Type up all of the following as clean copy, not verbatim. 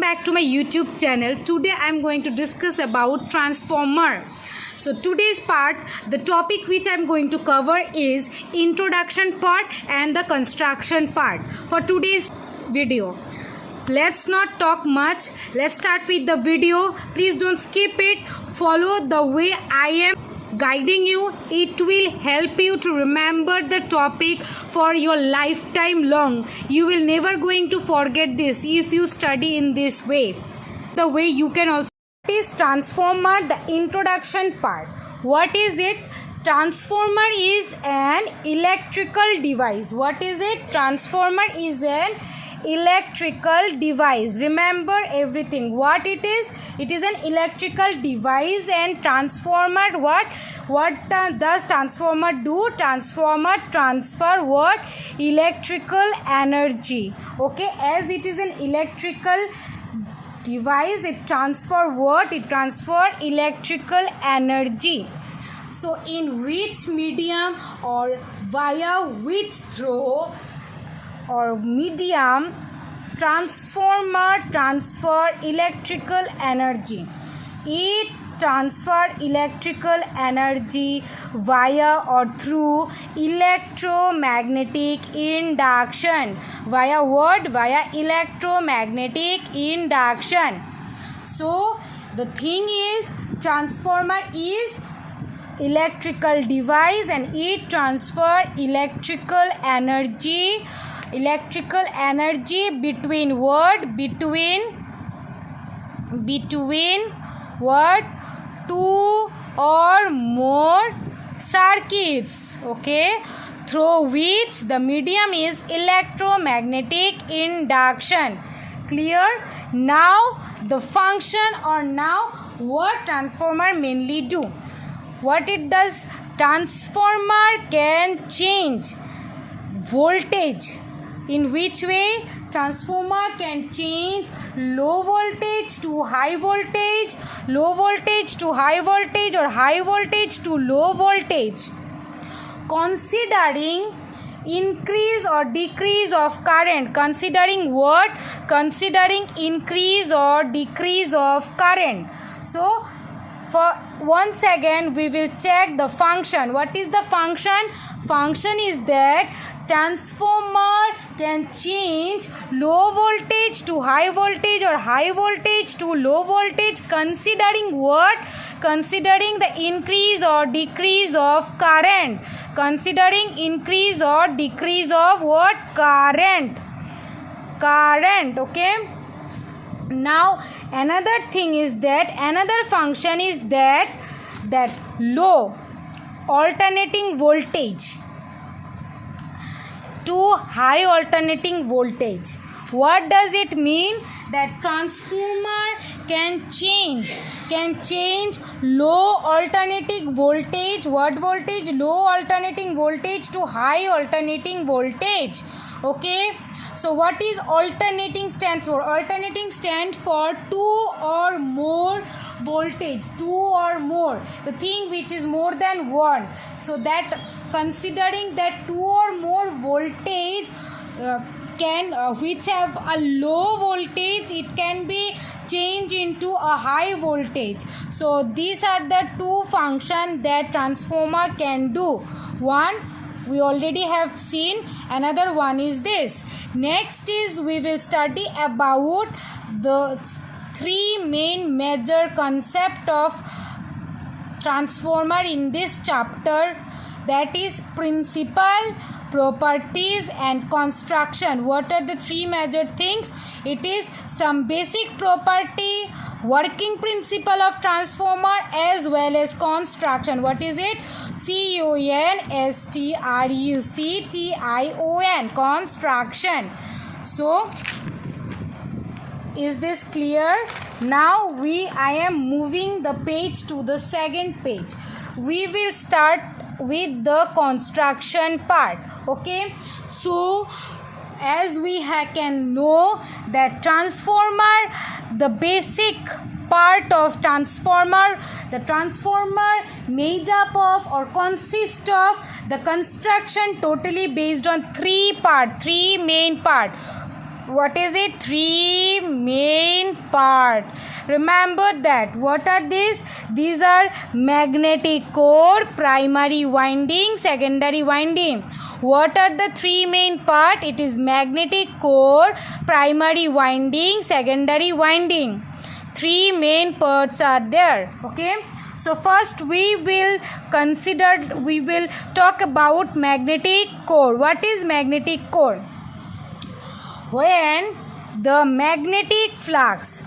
back to my YouTube channel. Today I am going to discuss about transformer. So today's part, the topic which I am going to cover is introduction part and the construction part for today's video. Let's not talk much. Let's start with the video. Please don't skip it. Follow the way I am guiding you. It will help you to remember the topic for your lifetime long. You will never going to forget this if you study in this way. The way you can also is transformer, the introduction part. What is it? Transformer is an electrical device. What is it? Transformer is an electrical device. Remember everything. What it is? It is an electrical device. And transformer, what does transformer do? Transformer transfer what? Electrical energy. Okay, as it is an electrical device, it transfer what? It transfer electrical energy. So in which medium or via which through or medium transformer transfer electrical energy? It transfer electrical energy via or through electromagnetic induction. Via what? Via electromagnetic induction. So the thing is, transformer is electrical device and it transfer electrical energy between what? Between what? Two or more circuits, okay, through which the medium is electromagnetic induction. Clear? Now the function, or now what transformer mainly do? What it does? Transformer can change voltage. In which way? Transformer can change low voltage to high voltage, low voltage to high voltage, or high voltage to low voltage, considering increase or decrease of current. Considering what? Considering increase or decrease of current. So for once again we will check the function. What is the function? Function is that transformer can change low voltage to high voltage or high voltage to low voltage, considering what? Considering the increase or decrease of current. Considering increase or decrease of what? Current. Okay. Now another thing is that, another function is that low alternating voltage to high alternating voltage. What does it mean? That transformer can change low alternating voltage. What voltage? Low alternating voltage to high alternating voltage. Okay. So what is alternating stands for? Alternating stand for two or more voltage. Two or more. The thing which is more than one. So that considering that two or more voltage which have a low voltage, it can be changed into a high voltage. So these are the two functions that transformer can do. One we already have seen, another one is this. Next is we will study about the three main major concept of transformer in this chapter, that is principle, properties and construction. What are the three major things? It is some basic property, working principle of transformer, as well as construction. What is it? construction. Construction. So is this clear? Now I am moving the page to the second page. We will start with the construction part. Okay, so as we can know that transformer, the basic part of transformer, the transformer made up of or consist of the construction totally based on three main part. What is it? Three main part. Remember that. What are these? These are magnetic core, primary winding, secondary winding. What are the three main part? It is magnetic core, primary winding, secondary winding. Three main parts are there. Okay. So first we will talk about magnetic core. What is magnetic core? When the magnetic flux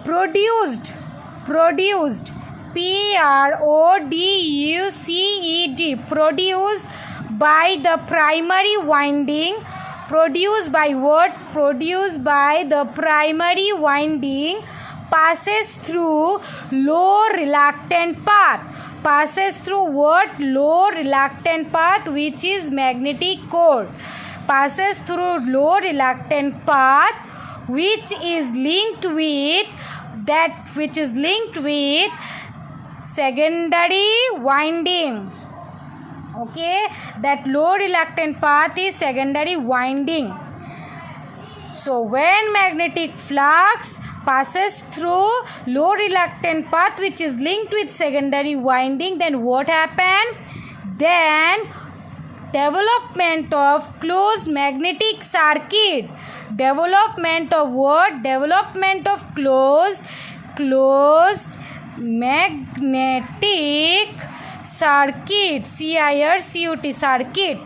produced produced by the primary winding, produced by the primary winding, passes through low reluctant path. Passes through what? Low reluctant path, which is magnetic core. Passes through low reluctant path, which is linked with secondary winding. Okay, that low reluctant path is secondary winding. So when magnetic flux passes through low reluctant path which is linked with secondary winding, then what happened? Then development of closed magnetic circuit. Development of what? Development of closed magnetic circuit, CIRCUT circuit,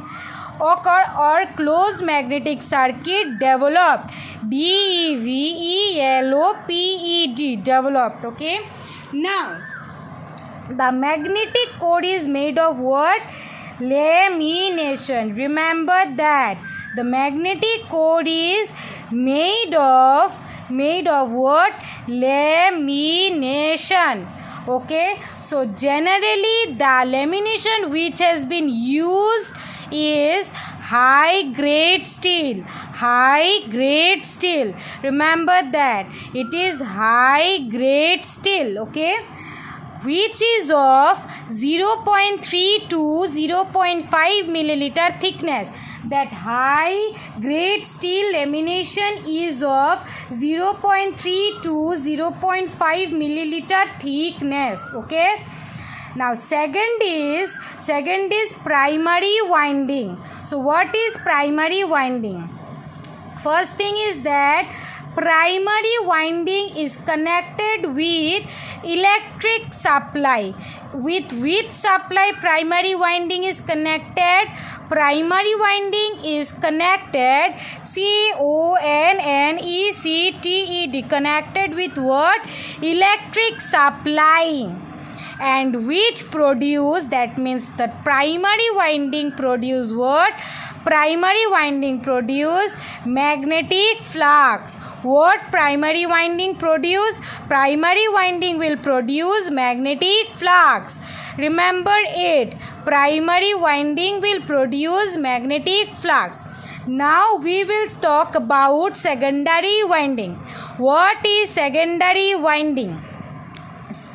or closed magnetic circuit developed, DEVELOPED, developed. Okay, now the magnetic core is made of what? Lamination. Remember that the magnetic core is made of what? Lamination. Okay, so generally the lamination which has been used is high grade steel. Remember that it is high grade steel. Okay, which is of 0.3 to 0.5 milliliter thickness. That high grade steel lamination is of 0.3 to 0.5 milliliter thickness. Okay, now second is primary winding. So what is primary winding? First thing is that primary winding is connected with electric supply. With supply primary winding is connected? Primary winding is connected, CONNECTED, connected with what? Electric supply. And which produce, that means the primary winding produce what? Primary winding produce magnetic flux. What primary winding produce? Primary winding will produce magnetic flux. Remember it. Primary winding will produce magnetic flux. Now we will talk about secondary winding. What is secondary winding?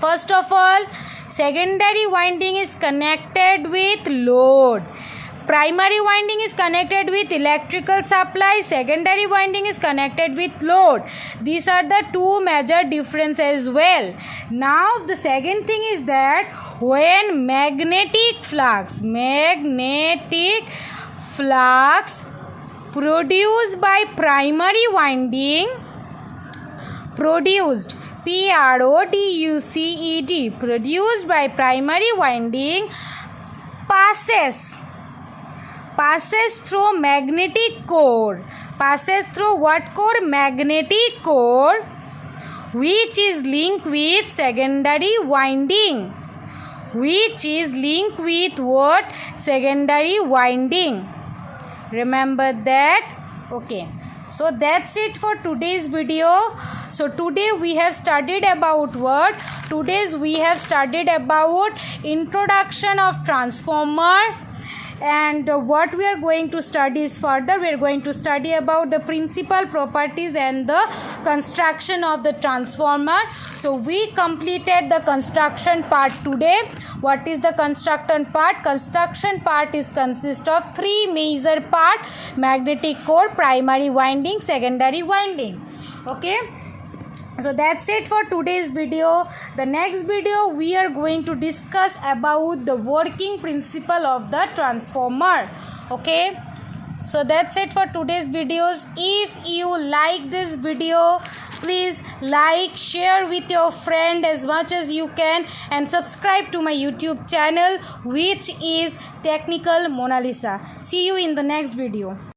First of all, secondary winding is connected with load. Primary winding is connected with electrical supply. Secondary winding is connected with load. These are the two major differences as well. Now the second thing is that when magnetic flux produced by primary winding, produced by primary winding, passes through magnetic core. Passes through what core? Magnetic core, which is linked with secondary winding. Which is linked with what? Secondary winding. Remember that? Okay. So that's it for today's video. So today we have studied about what? We have studied about introduction of transformer, and what we are going to study is further we are going to study about the principal properties and the construction of the transformer. So we completed the construction part today. What is the construction part? Construction part is consist of three major part: magnetic core, primary winding, secondary winding. Okay, so that's it for today's video. The next video we are going to discuss about the working principle of the transformer. Okay, so that's it for today's videos. If you like this video, please like, share with your friend as much as you can, and subscribe to my YouTube channel, which is Technical Mona Lisa. See you in the next video.